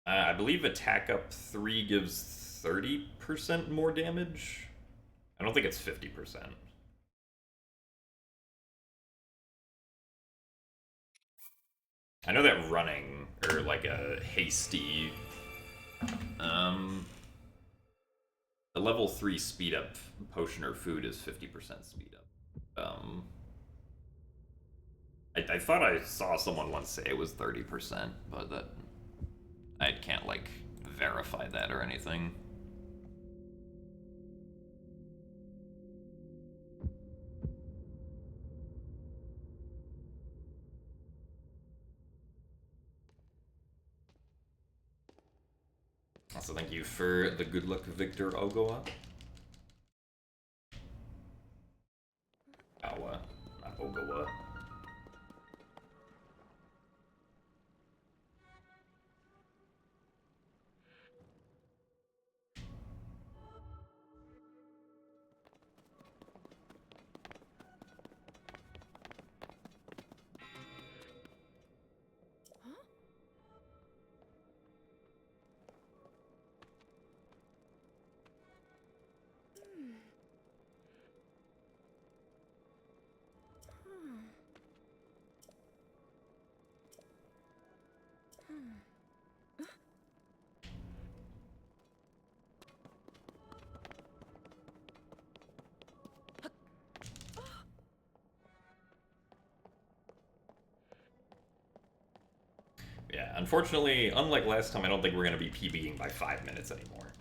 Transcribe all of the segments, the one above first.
I believe attack up 3 gives 30% more damage. I don't think it's 50%. I know that running, or like a hasty, um, a level 3 speed up potion or food is 50% speed up. I thought I saw someone once say it was 30%, but that I can't like verify that or anything. Also, thank you for the good luck, Victor Ogoa. Owa, not Ogoa. Yeah, unfortunately, unlike last time, I don't think we're going to be PBing by 5 minutes anymore.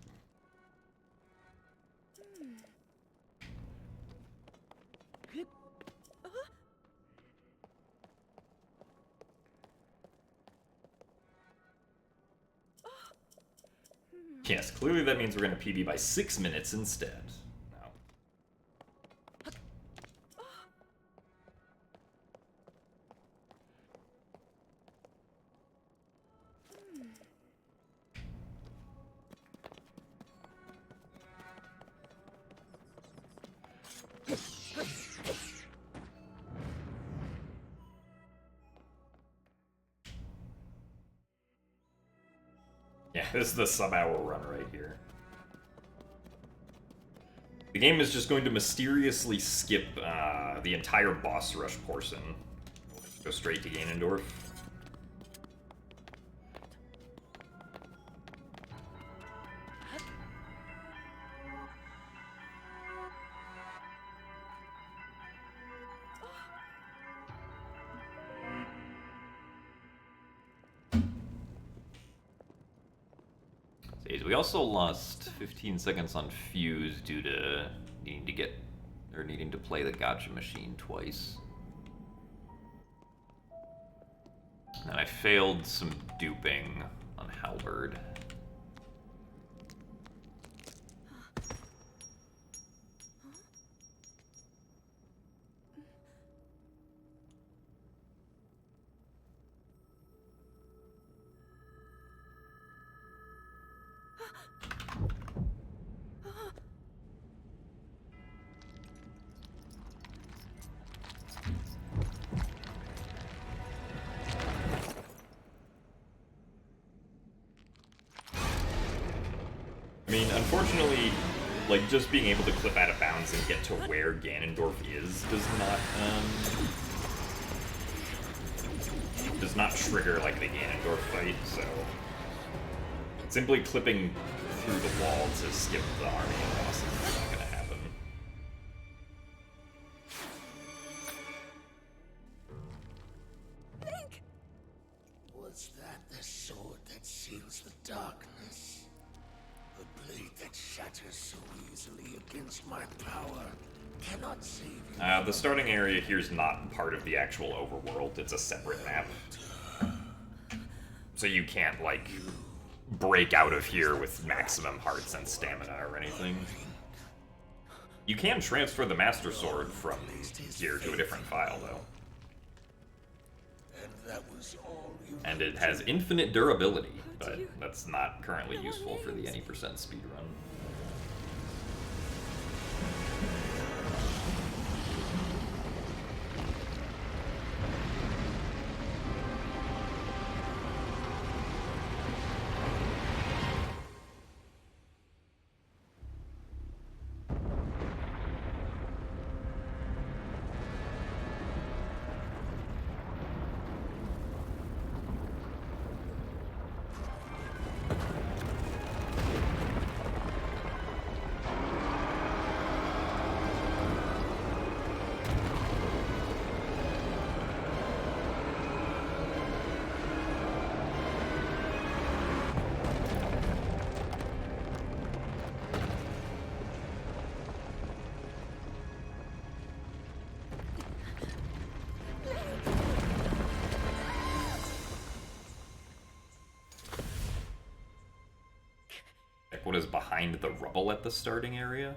Yes, clearly that means we're going to PB by 6 minutes instead. No. Yeah, this is the sub-hour run right here. The game is just going to mysteriously skip the entire boss rush portion. Go straight to Ganondorf. We also lost 15 seconds on Fuse due to needing to play the gotcha machine twice. And I failed some duping on Halberd. I mean, unfortunately, like, just being able to clip out of bounds and get to where Ganondorf is does not trigger, like, the Ganondorf fight, so simply clipping through the wall to skip the army of bosses is not gonna happen. Link! Was that the sword that seals the darkness? A blade that shatters so easily against my power cannot save you. The starting area here is not part of the actual overworld, it's a separate map. So you can't, like, break out of here with maximum hearts and stamina or anything. You can transfer the Master Sword from here to a different file, though. And it has infinite durability, but that's not currently useful for the any percent speedrun. what is behind the rubble at the starting area?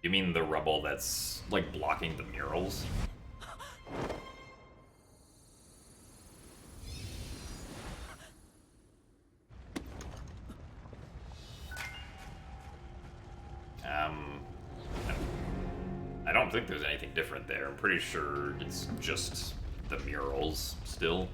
You mean the rubble that's, like, blocking the murals? I don't think there's anything different there. I'm pretty sure it's just the murals still.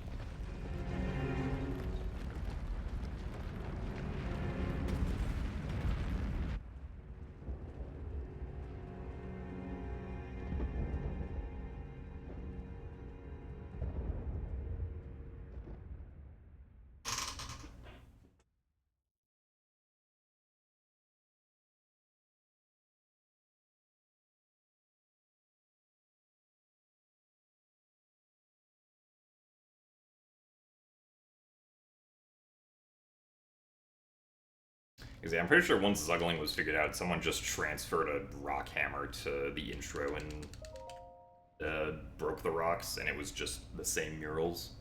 Because yeah, I'm pretty sure once zuggling was figured out, someone just transferred a rock hammer to the intro and broke the rocks, and it was just the same murals.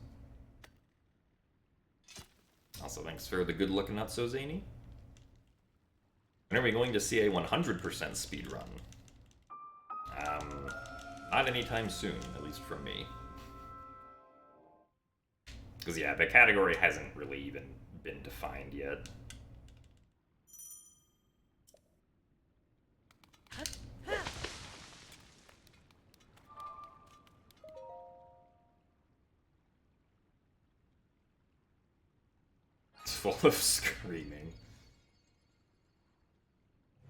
Also, thanks for the good luck and not so zany. When are we going to see a 100% speedrun? Not anytime soon, at least from me. Because yeah, the category hasn't really even been defined yet. It's full of screaming.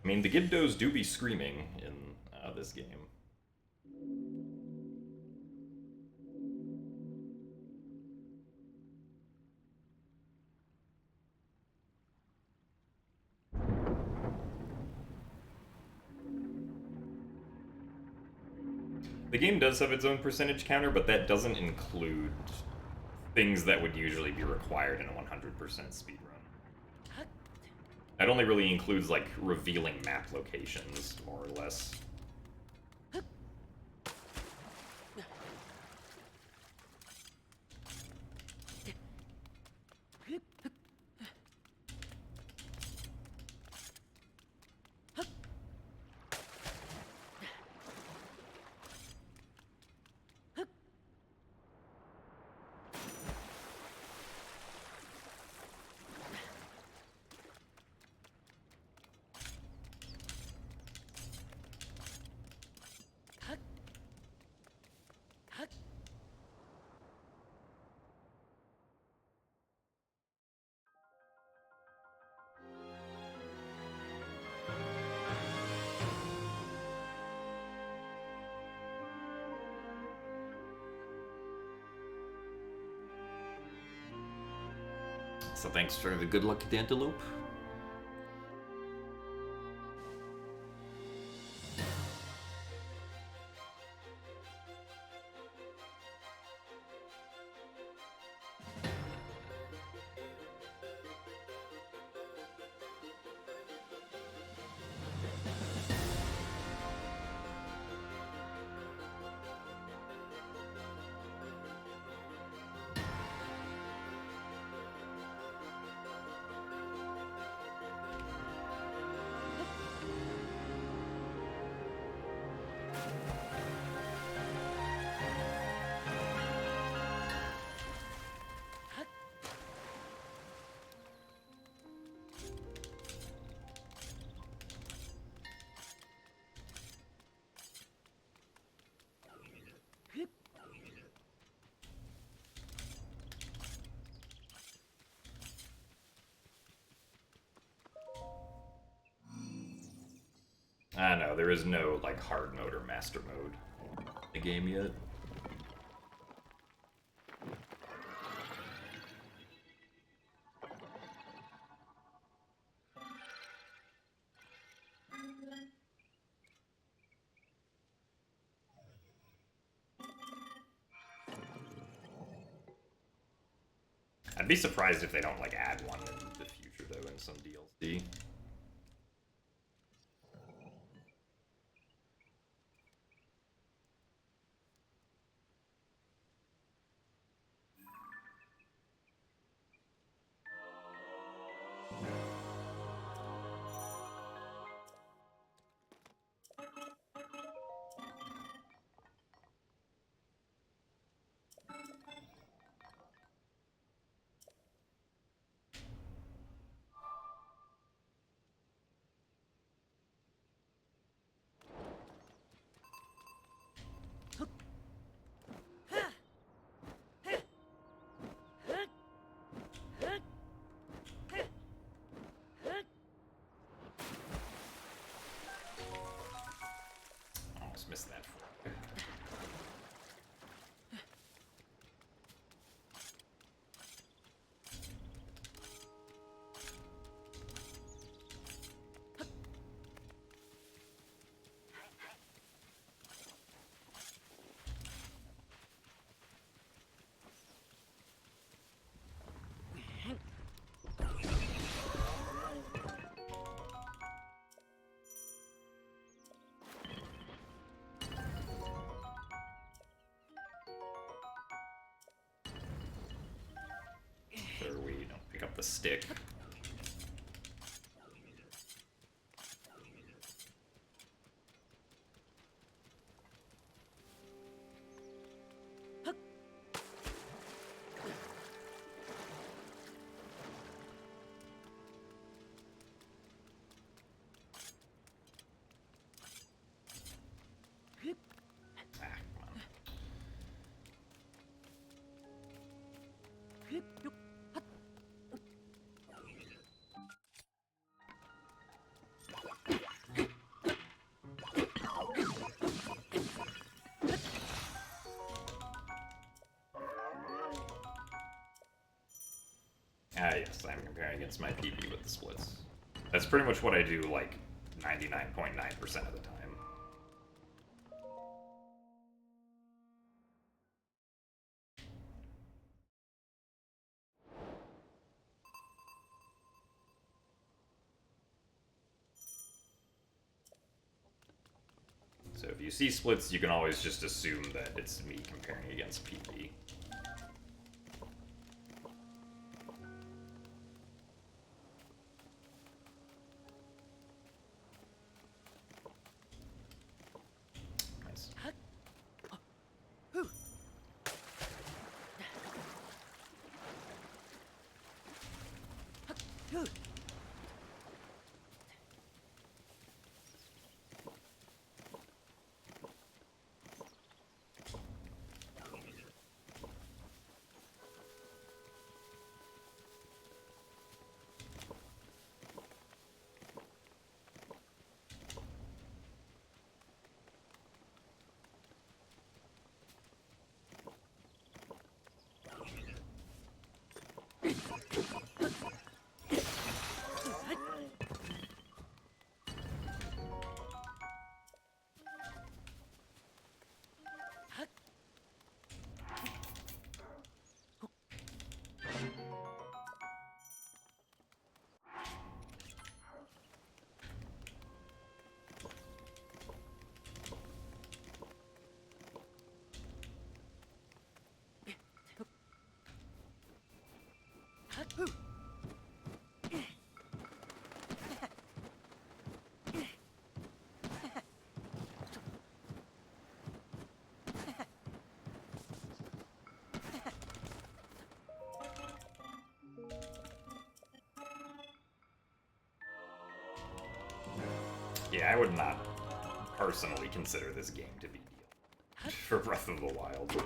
I mean, the Gibdos do be screaming in this game. The game does have its own percentage counter, but that doesn't include things that would usually be required in a 100% speedrun. That only really includes, like, revealing map locations, more or less. So thanks for the good luck, Dantelope. I know, there is no, like, hard mode or master mode in the game yet. I'd be surprised if they don't, like, add one in the future, though, in some DLC. missed that for. Sure, we don't pick up the stick. Ah, come on. Ah, yes, I'm comparing against my PP with the splits. That's pretty much what I do, like, 99.9% of the time. So if you see splits, you can always just assume that it's me comparing against PP. Nice. Yeah, I would not personally consider this game to be deal for Breath of the Wild.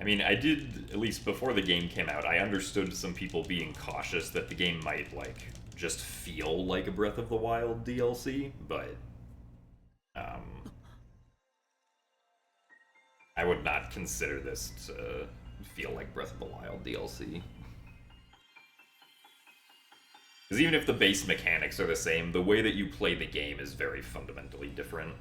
I mean, I did, at least before the game came out, I understood some people being cautious that the game might, like, just feel like a Breath of the Wild DLC, but, I would not consider this to feel like Breath of the Wild DLC. Because even if the base mechanics are the same, the way that you play the game is very fundamentally different.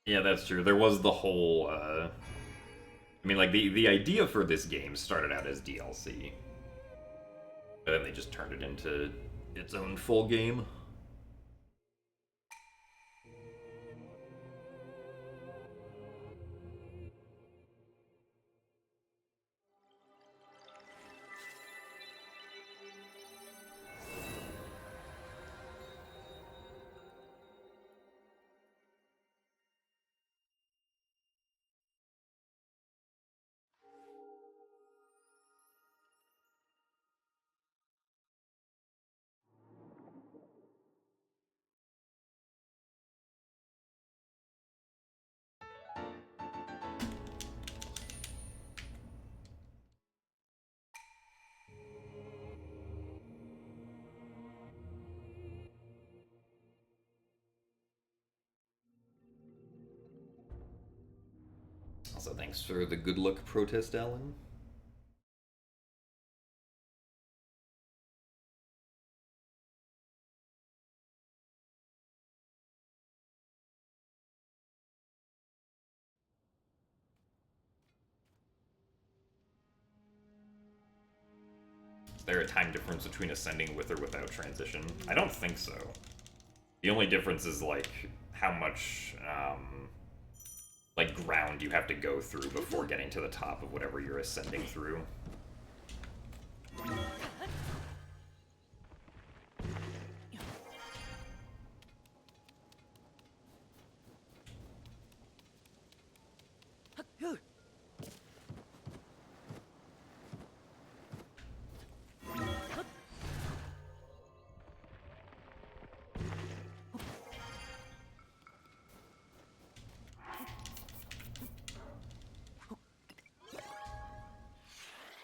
Yeah, that's true. There was the whole, I mean, like, the idea for this game started out as DLC. But then they just turned it into its own full game. Also, thanks for the good luck protest, Alan. Is there a time difference between ascending with or without transition? I don't think so. The only difference is, like, how much, like, ground you have to go through before getting to the top of whatever you're ascending through.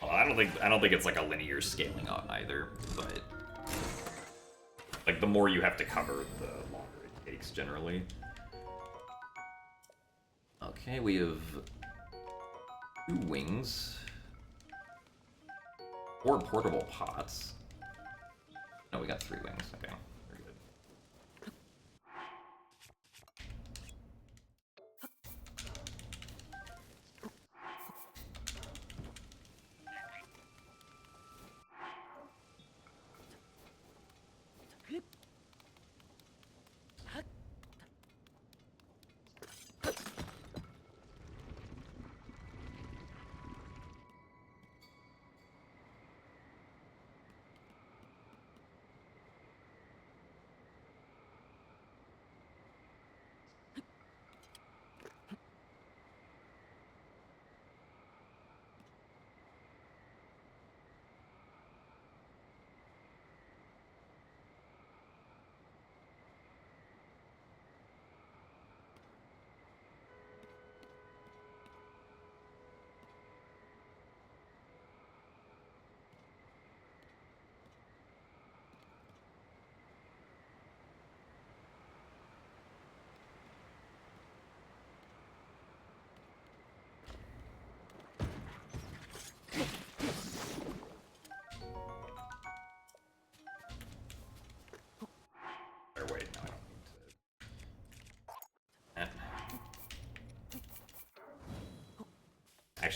Well, I don't think it's like a linear scaling on either, but like the more you have to cover, the longer it takes generally. Okay, we have 2 wings, 4 portable pots. No, we got 3 wings. Okay, very good.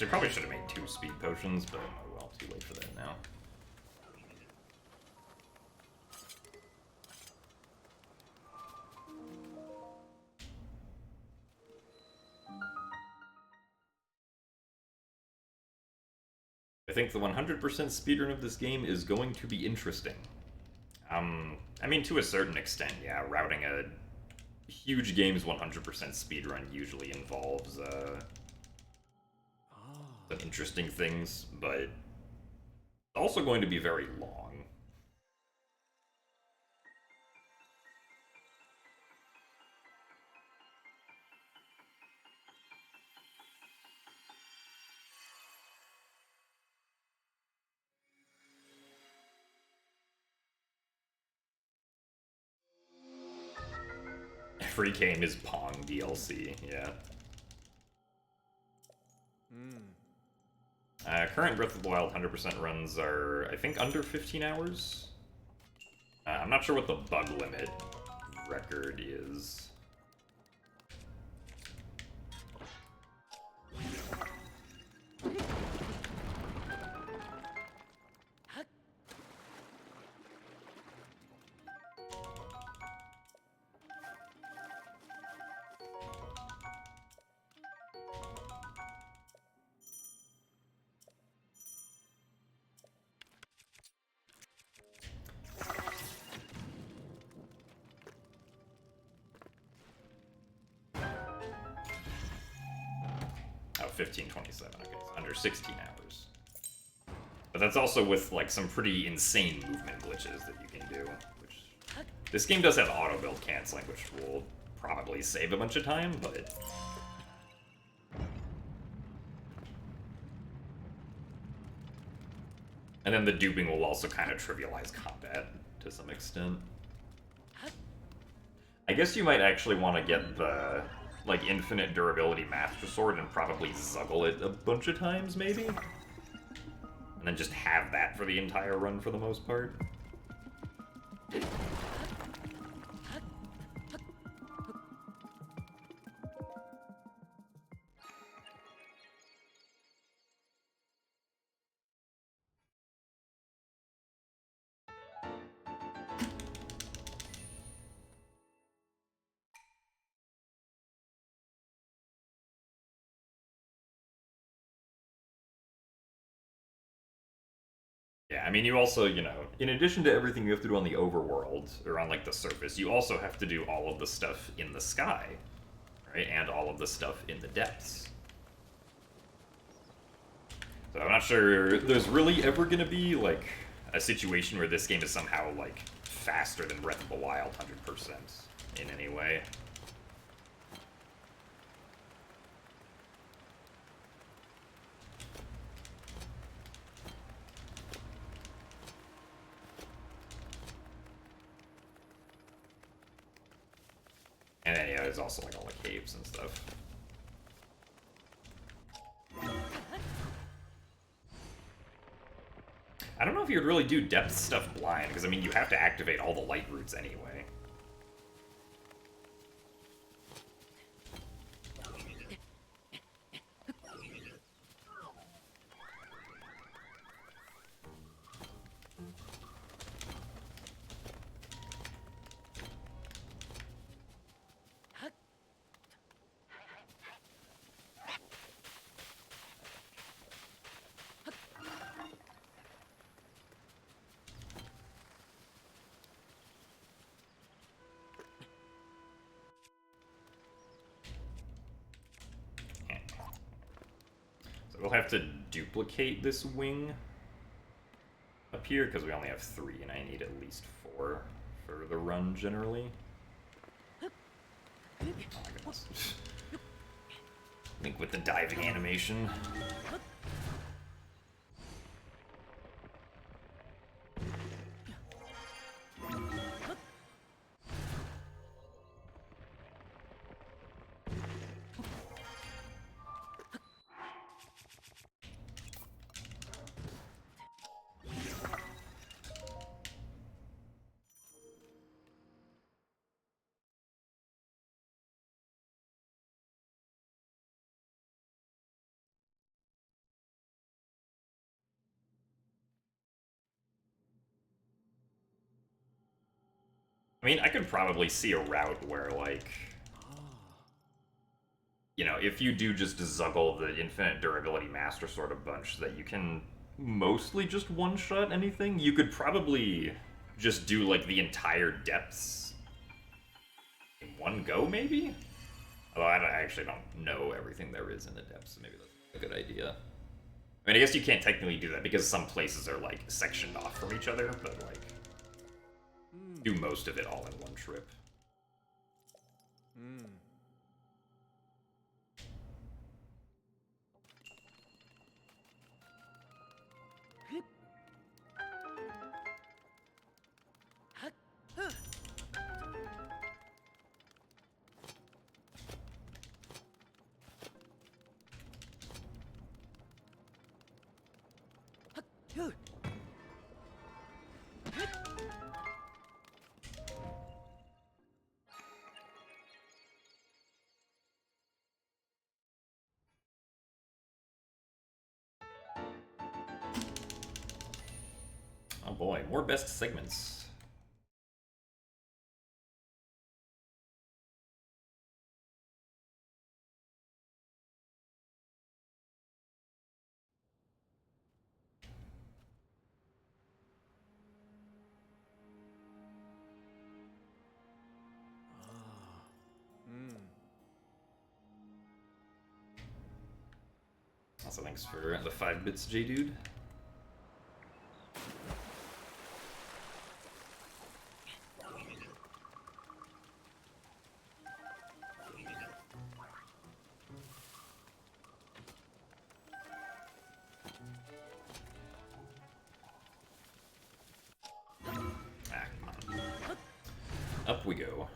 Actually, probably should have made 2 speed potions, but oh well, too late for that now. I think the 100% speedrun of this game is going to be interesting. I mean, to a certain extent, yeah, routing a huge game's 100% speedrun usually involves some interesting things, but it's also going to be very long. Every game is Pong DLC, yeah. Current Breath of the Wild 100% runs are, I think, under 15 hours? I'm not sure what the bug limit record is. Oh, 1527, okay, so under 16 hours. But that's also with, like, some pretty insane movement glitches that you can do, which... This game does have auto-build canceling, which will probably save a bunch of time, but... And then the duping will also kind of trivialize combat to some extent. I guess you might actually want to get the, like, infinite durability Master Sword and probably zuggle it a bunch of times, maybe? And then just have that for the entire run for the most part. Yeah, I mean, you also, you know, in addition to everything you have to do on the overworld, or on, like, the surface, you also have to do all of the stuff in the sky, right? And all of the stuff in the depths. So I'm not sure there's really ever gonna be, like, a situation where this game is somehow, like, faster than Breath of the Wild 100% in any way. And then, yeah, there's also, like, all the caves and stuff. I don't know if you'd really do depth stuff blind, because, I mean, you have to activate all the light roots anyway. We'll have to duplicate this wing up here, because we only have 3, and I need at least 4 for the run, generally. Oh my goodness. Link with the diving animation. I mean, I could probably see a route where, like, you know, if you do just zuggle the infinite durability master sword a bunch, that you can mostly just one-shot anything. You could probably just do, like, the entire depths in one go, maybe? Although I actually don't know everything there is in the depths, so maybe that's a good idea. I mean, I guess you can't technically do that because some places are, like, sectioned off from each other, but, like, do most of it all in one trip. Oh boy, more best segments. Also, thanks for the 5 bits, J-Dude. Ah, come on. Up we go.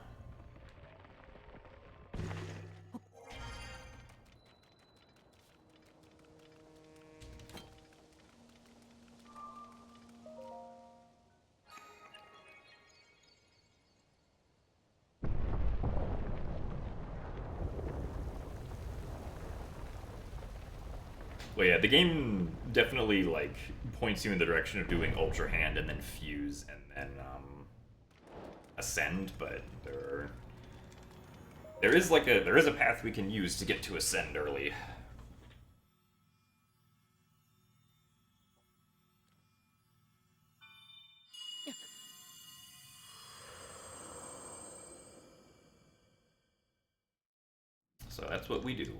Well, yeah, the game definitely, like, points you in the direction of doing Ultra Hand and then Fuse and then, Ascend, but there is a path we can use to get to Ascend early. So that's what we do.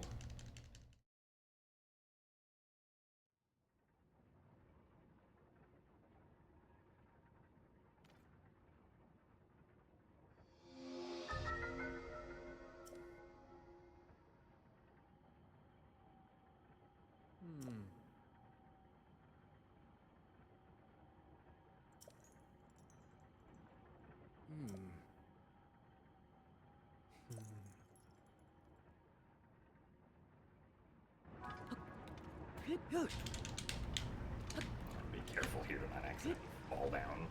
Be careful here to not accidentally fall down.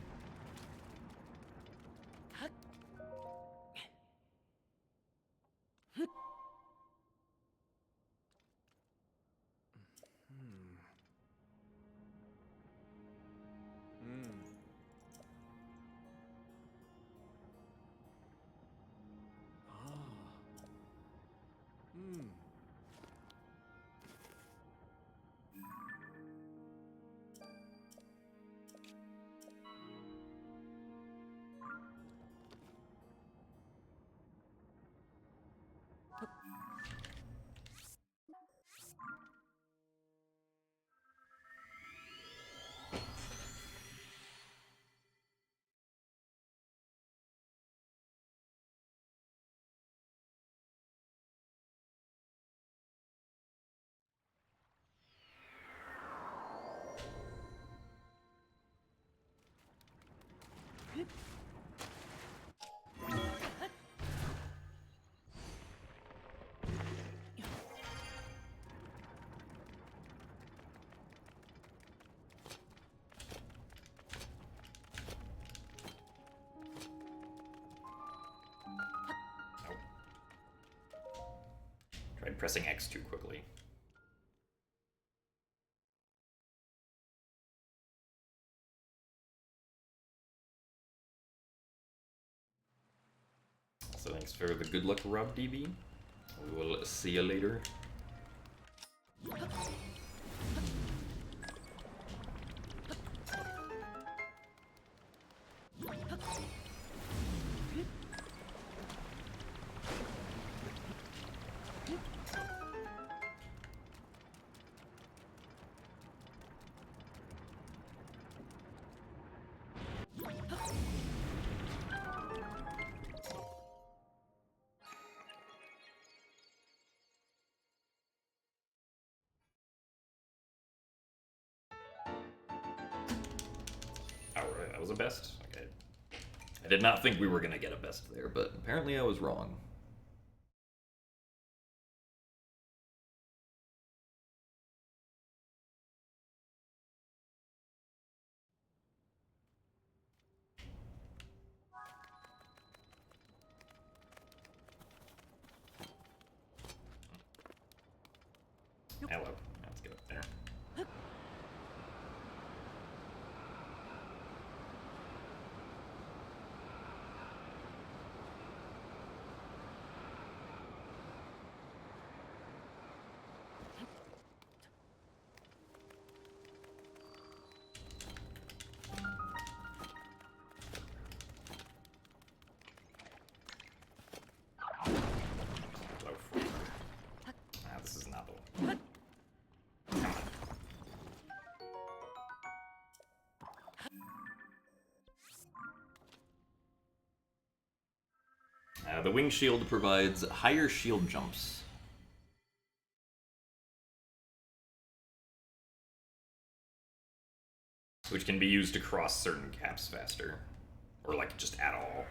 Tried pressing X too quickly. So thanks for the good luck, Rob DB. We will see you later. Alright, that was a best? Okay. I did not think we were gonna get a best there, but apparently I was wrong. Hello. Let's get up there. Low forward. Ah, this is not the one. Come on. The wing shield provides higher shield jumps. Which can be used to cross certain caps faster. Or like just at all.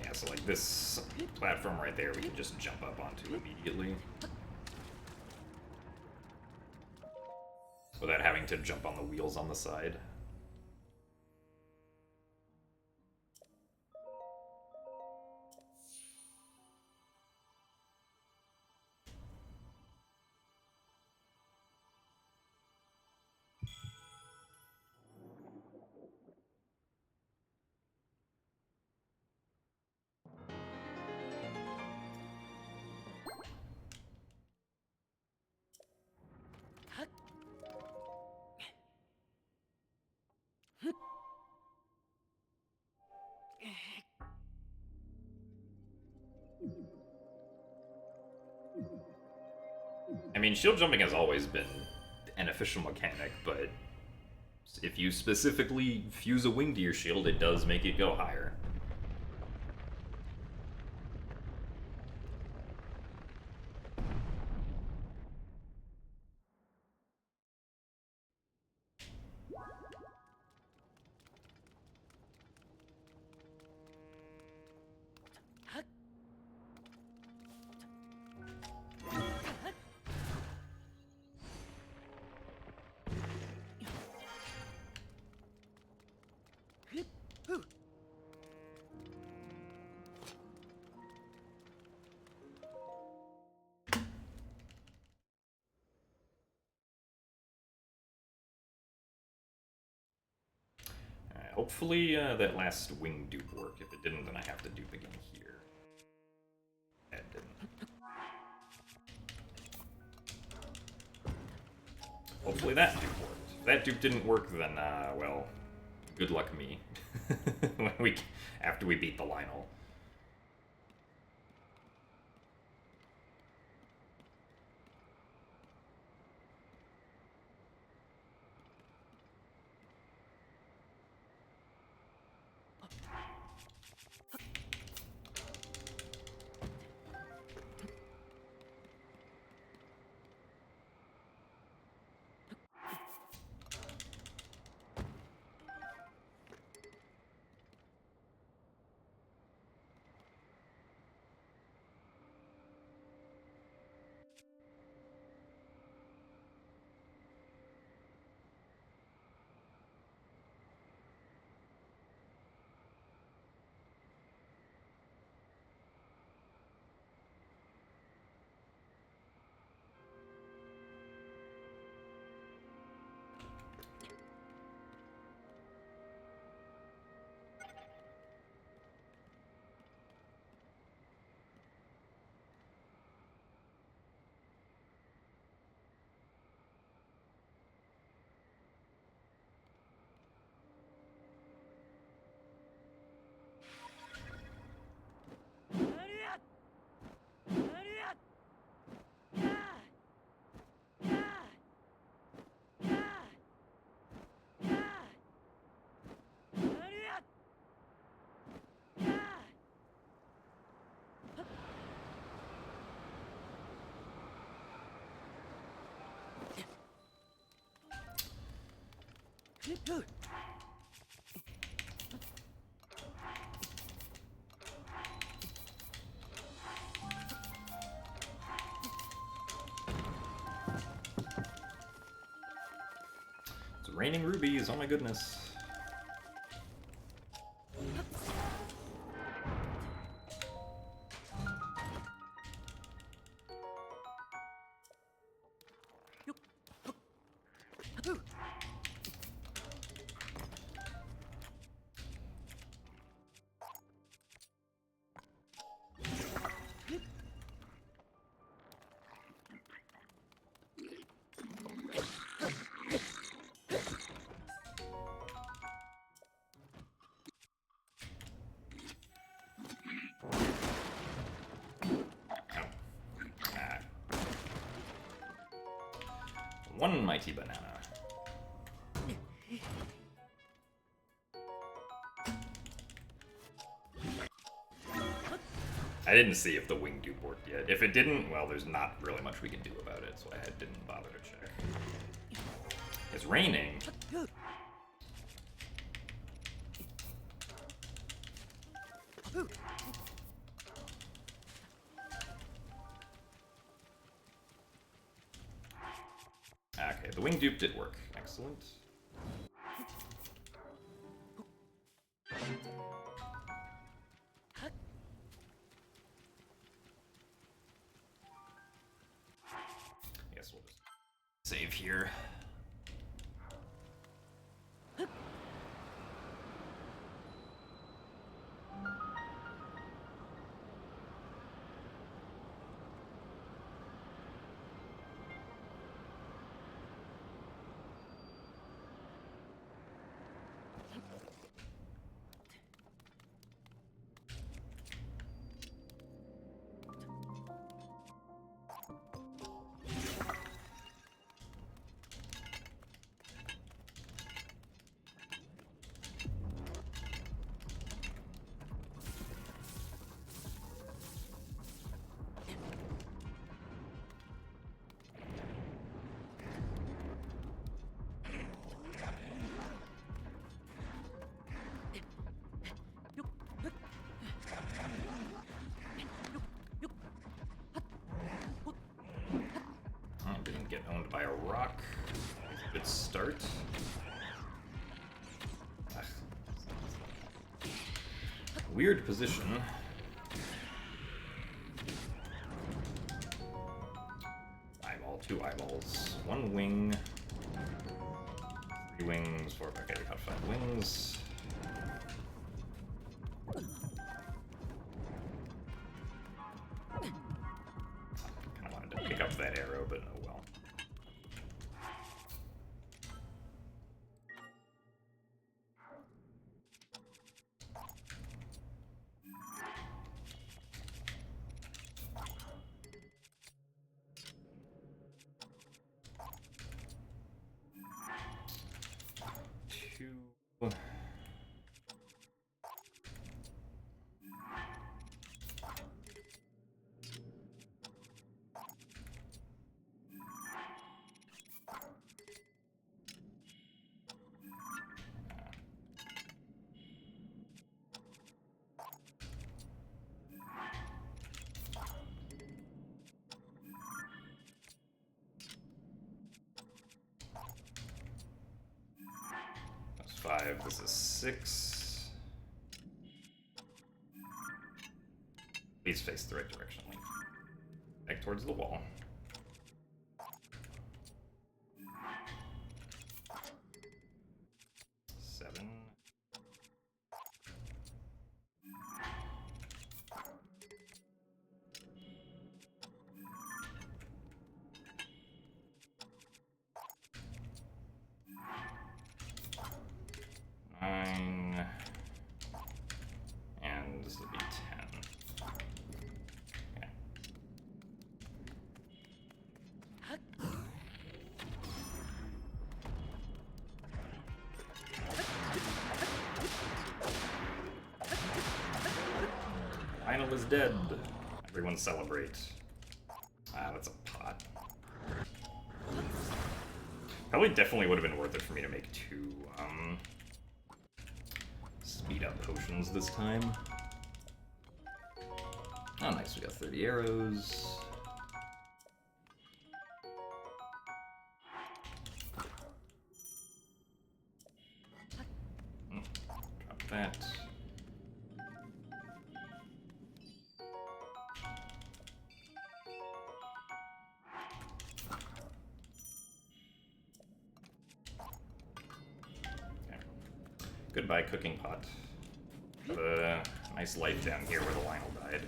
Yeah, so like this platform right there, we can just jump up onto immediately. Without having to jump on the wheels on the side. I mean, shield jumping has always been an official mechanic, but if you specifically fuse a wing to your shield, it does make it go higher. Hopefully that last wing dupe worked. If it didn't, then I have to dupe again here. That didn't. Hopefully that dupe worked. If that dupe didn't work, then, well, good luck me. After we beat the Lionel. It's raining rubies, oh my goodness. One mighty banana. I didn't see if the wing dupe worked yet. If it didn't, well, there's not really much we can do about it, so I didn't bother to check. It's raining. Okay, the wing dupe did work. Excellent. I guess we'll just save here. Get owned by a rock. Good start. Ugh. Weird position. Eyeball, 2 eyeballs, 1 wing, 3 wings, 4. Okay, we got 5 wings. Kind of wanted to pick up that arrow, but oh well. That's 5. This is 6. Please face the right direction. Back towards the wall. And this would be 10. Okay. Lionel is dead. Everyone celebrate. Ah, that's a pot. Probably definitely would have been worth it for me to make 2 speed up potions this time. Oh, nice. We got 30 arrows. Drop that. Goodbye, cooking pot. Got a nice life down here where the Lionel died.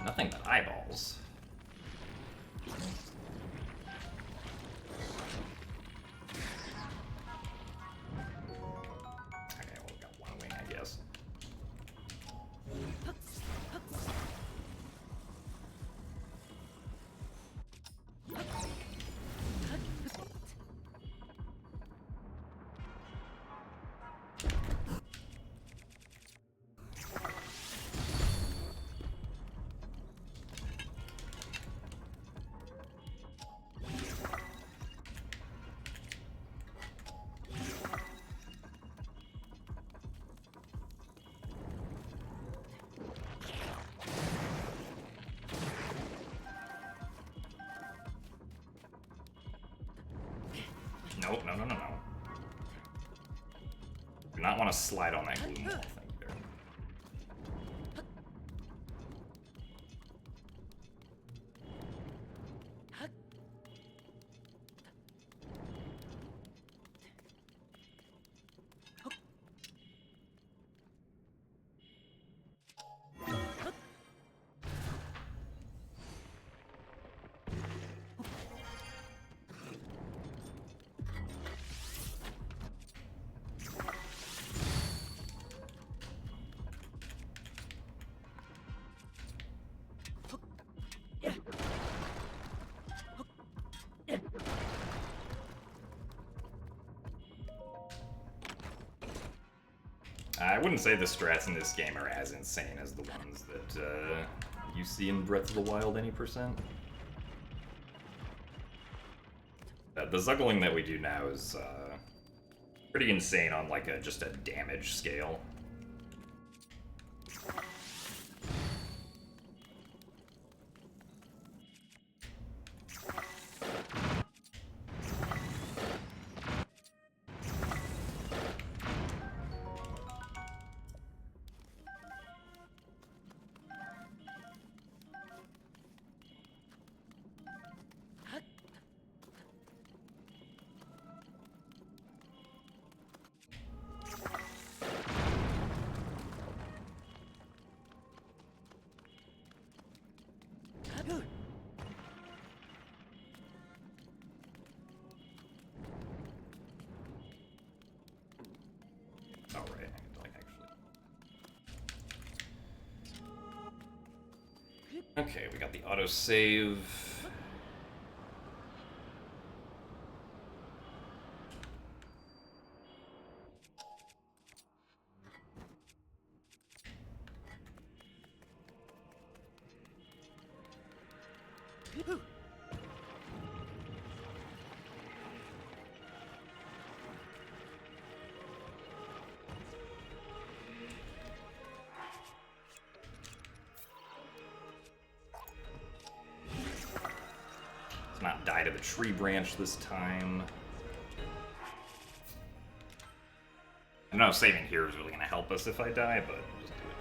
Nothing but eyeballs. Okay, well, we got 1 wing, I guess. Nope, no. Do not want to slide on that gloom wall thing there. I wouldn't say the strats in this game are as insane as the ones that you see in Breath of the Wild any percent. The zuggling that we do now is pretty insane on like just a damage scale. Okay, we got the autosave. Not die to the tree branch this time. I don't know if saving here is really going to help us if I die, but we'll just do it.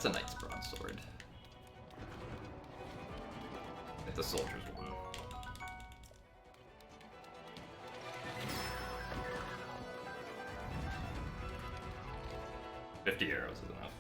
That's a knight's broadsword. Hit the soldier's one. $50 arrows is enough.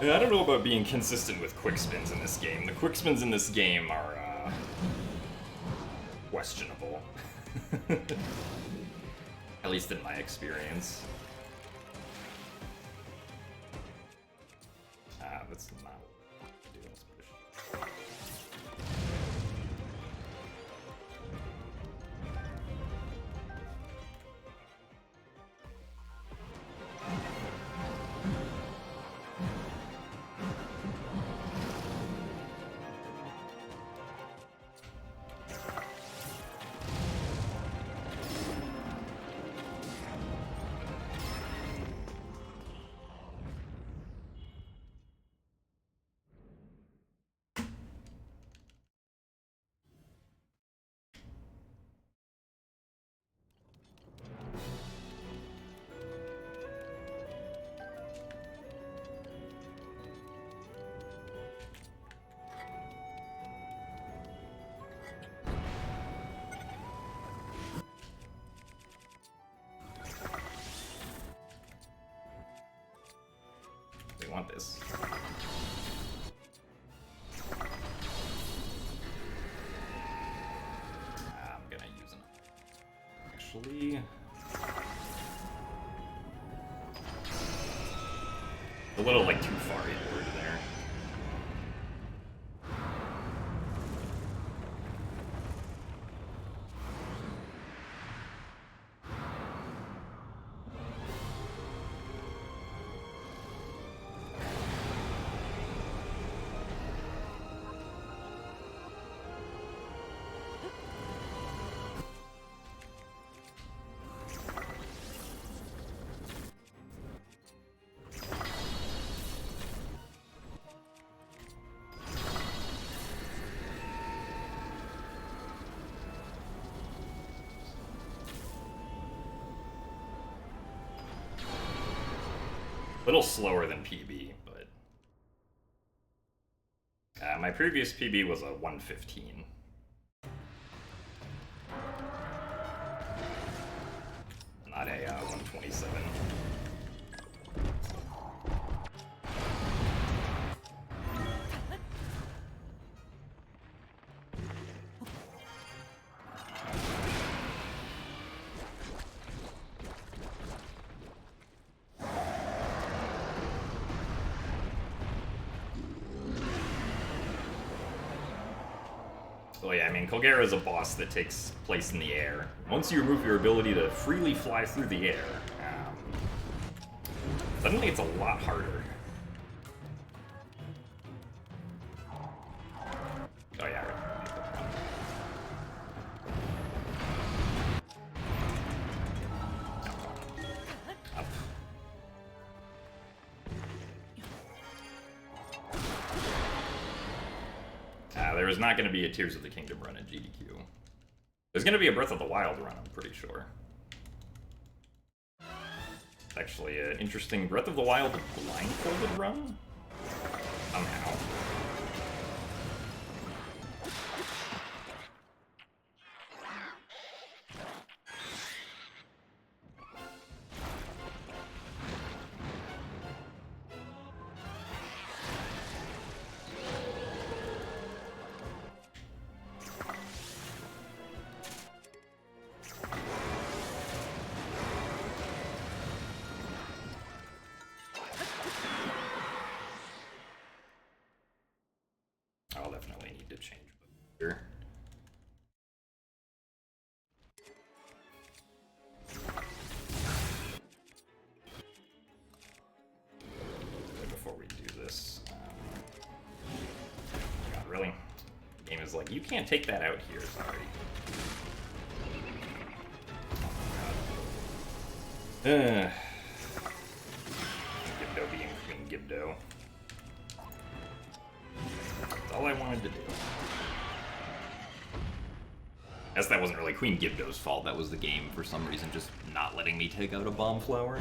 I don't know about being consistent with quick spins in this game. The quick spins in this game are, questionable. At least in my experience. That's not what I do. Let's push. Want this. I'm gonna use them. Actually, a little like too far inward there. A little slower than PB, but my previous PB was a 115. Not a 127. So yeah, I mean, Colgera is a boss that takes place in the air. Once you remove your ability to freely fly through the air, suddenly it's a lot harder. Oh yeah, up. There is not going to be a Tears of the Kingdom run in GDQ. There's going to be a Breath of the Wild run, I'm pretty sure. Actually, an interesting Breath of the Wild blindfolded run? Somehow. was like, you can't take that out here, sorry. Gibdo being Queen Gibdo. That's all I wanted to do. I guess that wasn't really Queen Gibdo's fault, that was the game for some reason just not letting me take out a bomb flower.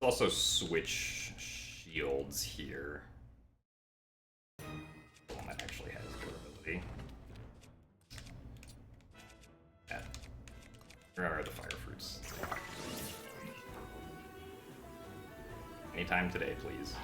Also switch shields here. One that actually has durability. Yeah. Where are the fire fruits? Anytime today, please.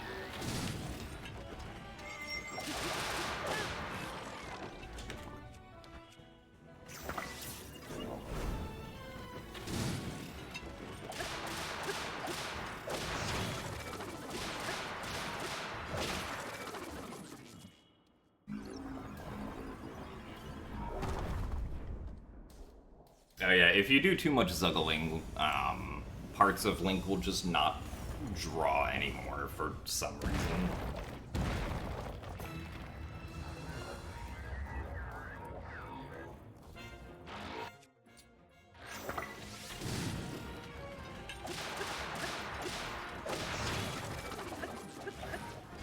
Oh yeah, if you do too much zuggling, parts of Link will just not draw anymore for some reason.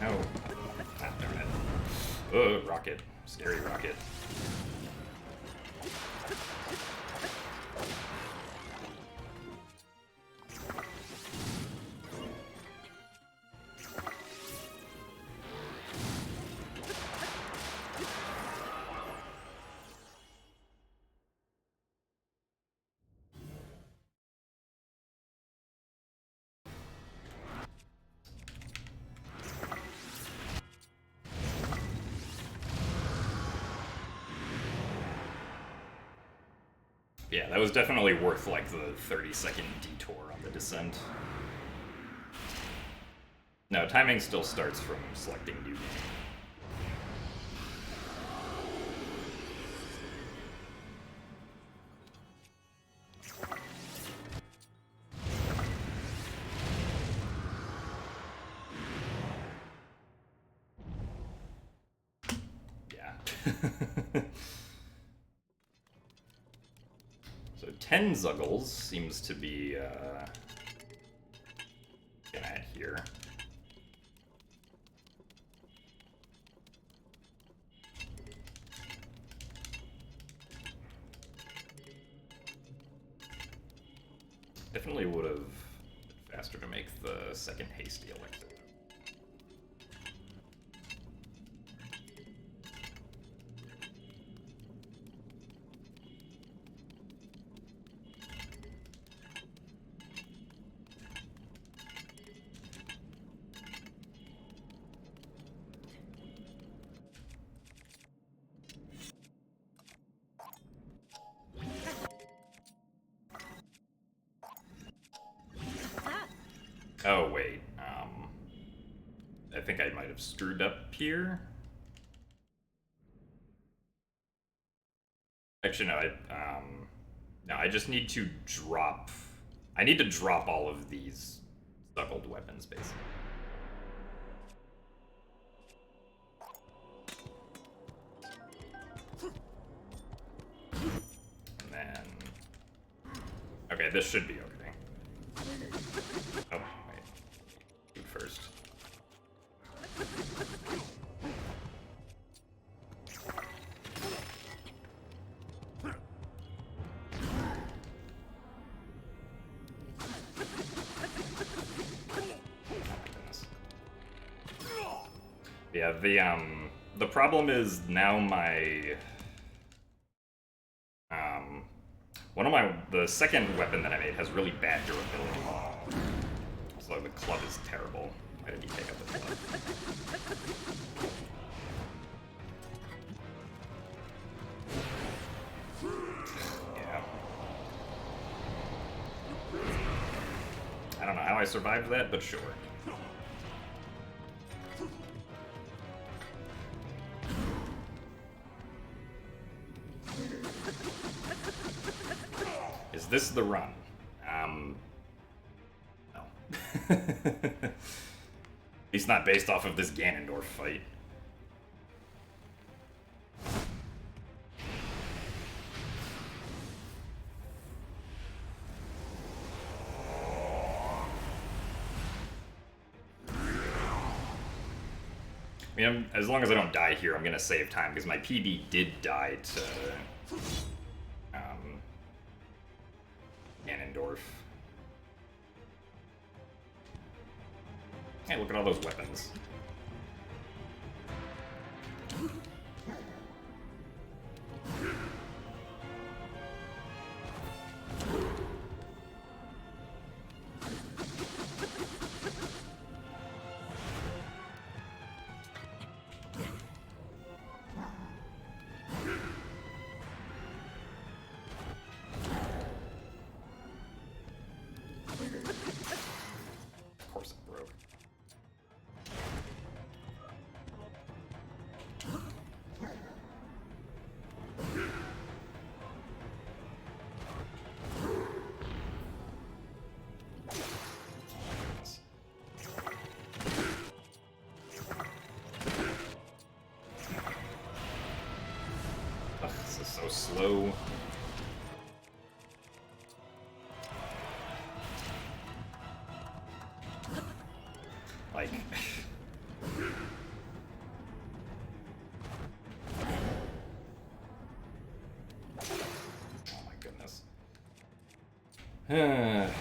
Oh. Ah, darn it. Ugh, rocket. Scary rocket. Yeah, that was definitely worth, like, the 30-second detour on the descent. No, timing still starts from selecting new game. Yeah. So 10 Zuggles seems to be gonna add here. Definitely would have been faster to make the second hasty elixir. Oh, wait. I think I might have screwed up here. Actually, no, no, I just need to drop... I need to drop all of these Zuggled weapons, basically. And then... Okay, this should be okay. Oh, wait. Shoot first. Yeah, the problem is now my the second weapon that I made has really bad durability. So the club is terrible. Why did he take up the blood? Yeah. I don't know how I survived that, but sure. Is this the run? No. At least not based off of this Ganondorf fight. I mean, as long as I don't die here, I'm gonna save time, because my PB did die to Ganondorf. Hey, look at all those weapons. Of course it broke. Ugh, this is so slow. Like... oh my goodness. Yeah,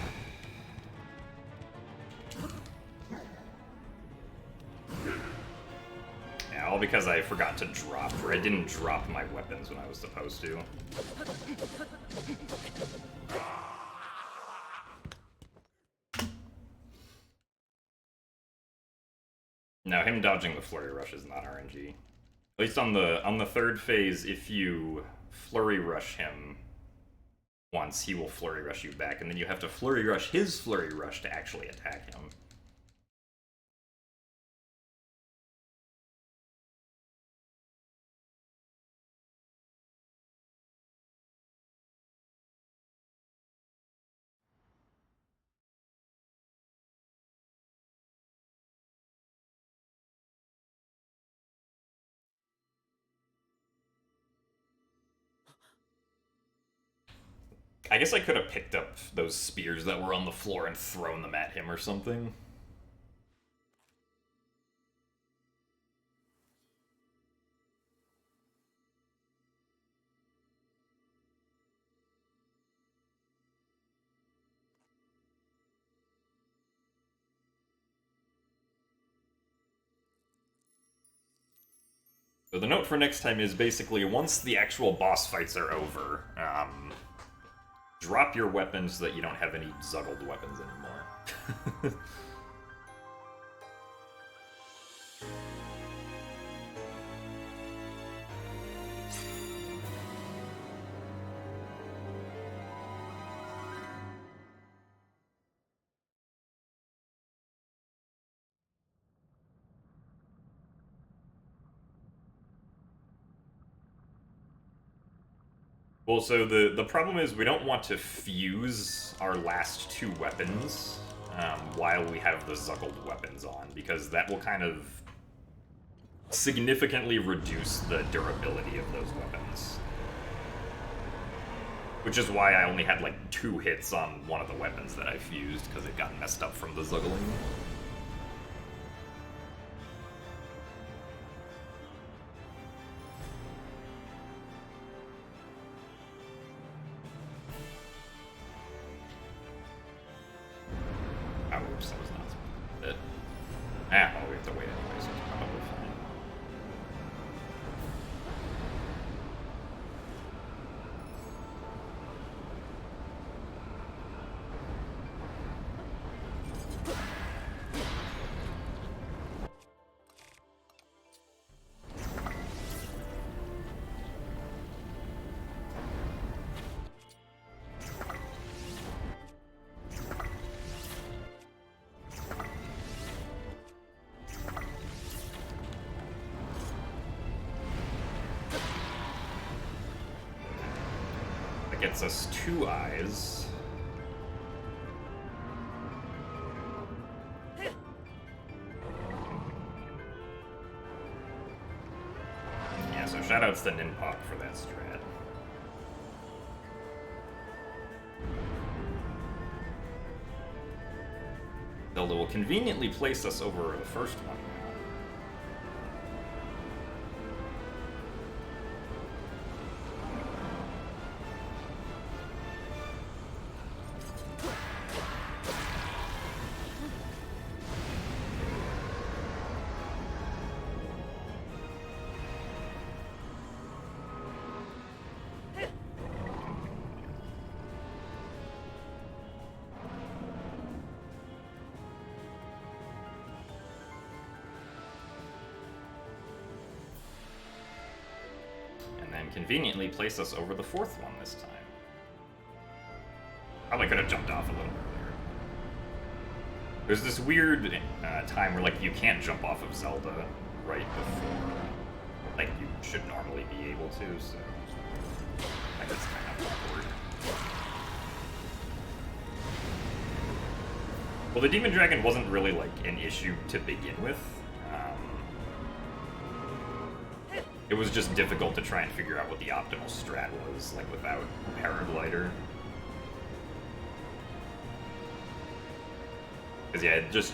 all because I forgot to drop, or I didn't drop my weapons when I was supposed to. No, him dodging the flurry rush is not RNG. At least on the third phase, if you flurry rush him once, he will flurry rush you back, and then you have to flurry rush his flurry rush to actually attack him. I guess I could have picked up those spears that were on the floor and thrown them at him or something. So the note for next time is basically, once the actual boss fights are over, drop your weapons so that you don't have any zuggled weapons anymore. Well, so the problem is we don't want to fuse our last two weapons while we have the zuggled weapons on, because that will kind of significantly reduce the durability of those weapons. Which is why I only had like 2 hits on one of the weapons that I fused, because it got messed up from the zuggling. Oh, oops, that was not it. Ah, well, we have to wait anyway, so it's probably fine. That gets us 2 eyes. Yeah, so shoutouts to Ninpok for that strat. Zelda will conveniently place us over the first one. Conveniently place us over the fourth one this time. Probably could have jumped off a little earlier. There's this weird time where like you can't jump off of Zelda right before like you should normally be able to, so like that's kind of awkward. Well, the Demon Dragon wasn't really like an issue to begin with. It was just difficult to try and figure out what the optimal strat was, like, without Paraglider. Because, yeah, just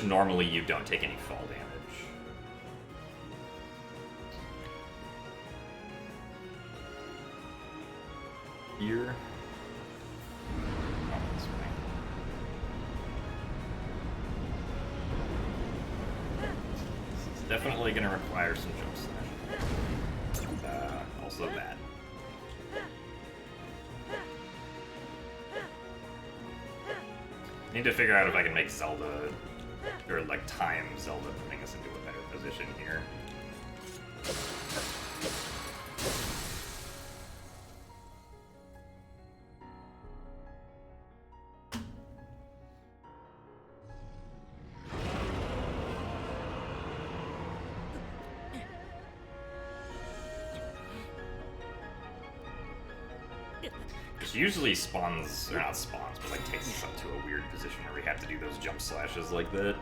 normally you don't take any fall damage. Here. Oh, this way. This is definitely going to require some jump slash. Also that. Need to figure out if I can make Zelda, or like time Zelda putting us into a better position here. It usually spawns, or not spawns, but like takes us up to a weird position where we have to do those jump slashes like that.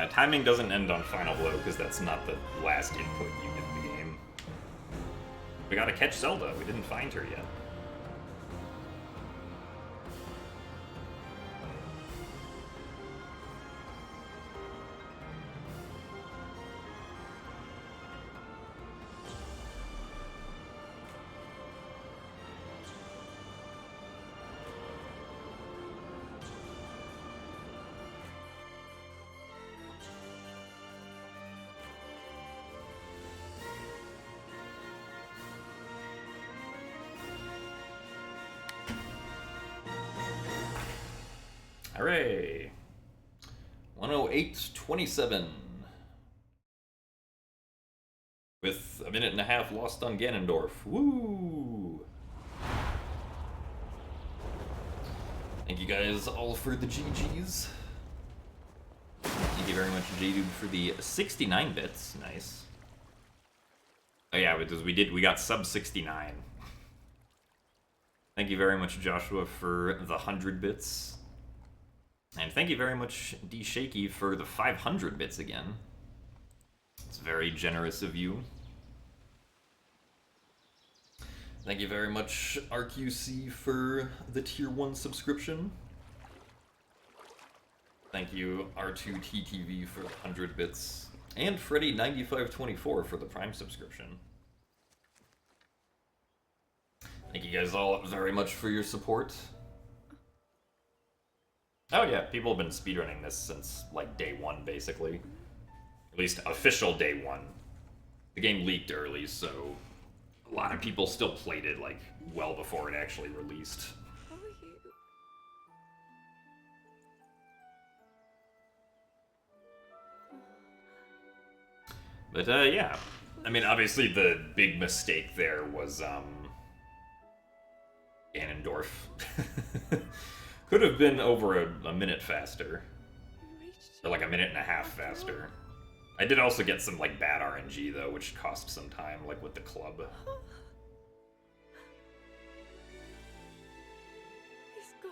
Timing doesn't end on Final Blow, because that's not the last input you get in the game. We gotta catch Zelda, we didn't find her yet. Hooray! 108.27. With a minute and a half lost on Ganondorf. Woo! Thank you guys all for the GGs. Thank you very much, J-Dude, for the 69 bits. Nice. Oh yeah, because we got sub 69. Thank you very much, Joshua, for the 100 bits. And thank you very much, D Shaky, for the 500 bits again. It's very generous of you. Thank you very much, RQC, for the Tier 1 subscription. Thank you, R2TTV, for the 100 bits. And Freddy9524 for the Prime subscription. Thank you guys all very much for your support. Oh yeah, people have been speedrunning this since, like, day one, basically. At least official day one. The game leaked early, so a lot of people still played it, like, well before it actually released. But yeah. I mean, obviously the big mistake there was Ganondorf. Could have been over a minute faster. Or like a minute and a half faster. I did also get some like bad RNG though, which cost some time, like with the club. He's gone.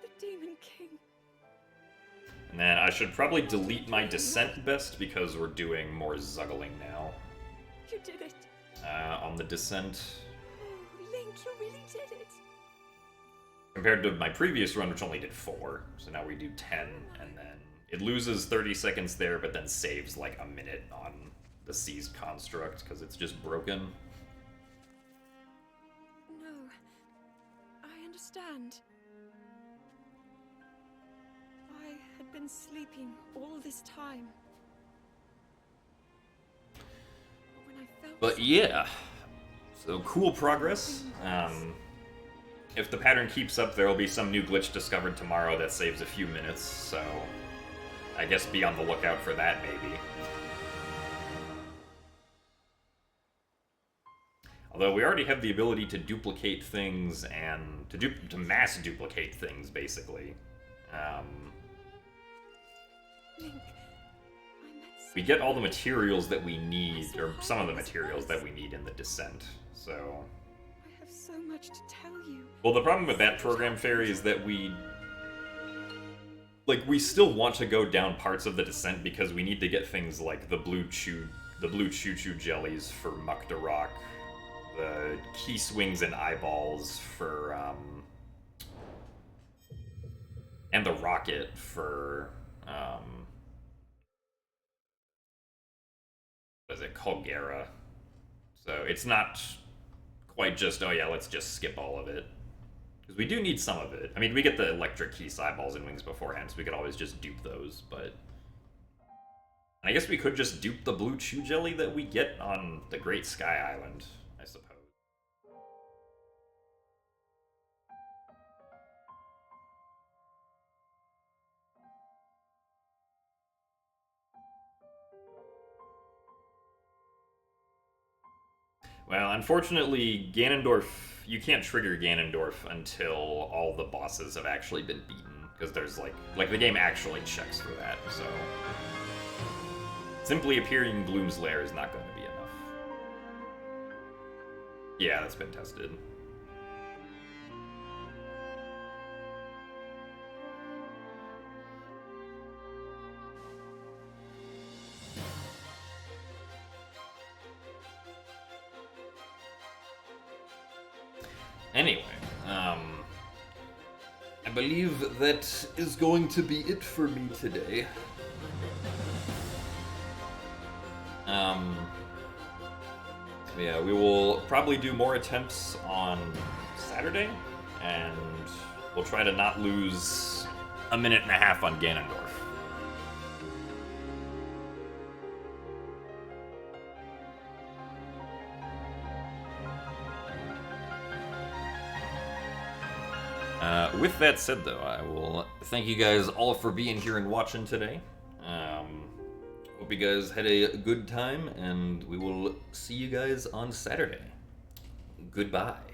The Demon King. And then I should probably delete my descent best because we're doing more zuggling now. You did it. On the descent. Oh, Link, you really did it. Compared to my previous run, which only did 4. So now we do 10, and then it loses 30 seconds there, but then saves like a minute on the seized construct because it's just broken. No, I understand. I had been sleeping all this time. When I felt But yeah, so cool progress. If the pattern keeps up, there will be some new glitch discovered tomorrow that saves a few minutes, so I guess be on the lookout for that, maybe. Although we already have the ability to duplicate things and to mass duplicate things, basically. Link, We get all the materials that we need, or some of the materials that we need in the descent, so... I have so much to tell you. Well, the problem with that program, Fairy, is that we still want to go down parts of the descent because we need to get things like the blue choo-choo jellies for Mukdarok, the key swings and eyeballs for, and the rocket for, what is it, Colgera. So it's not quite just, oh yeah, let's just skip all of it. Because we do need some of it. I mean, we get the electric keys, eyeballs, and wings beforehand, so we could always just dupe those, but... And I guess we could just dupe the blue chew jelly that we get on the Great Sky Island, I suppose. Well, unfortunately, Ganondorf... You can't trigger Ganondorf until all the bosses have actually been beaten, because there's like the game actually checks for that, so... Simply appearing in Gloom's Lair is not going to be enough. Yeah, that's been tested. Anyway, I believe that is going to be it for me today. Yeah, we will probably do more attempts on Saturday, and we'll try to not lose a minute and a half on Ganondorf. With that said, though, I will thank you guys all for being here and watching today. Hope you guys had a good time, and we will see you guys on Saturday. Goodbye.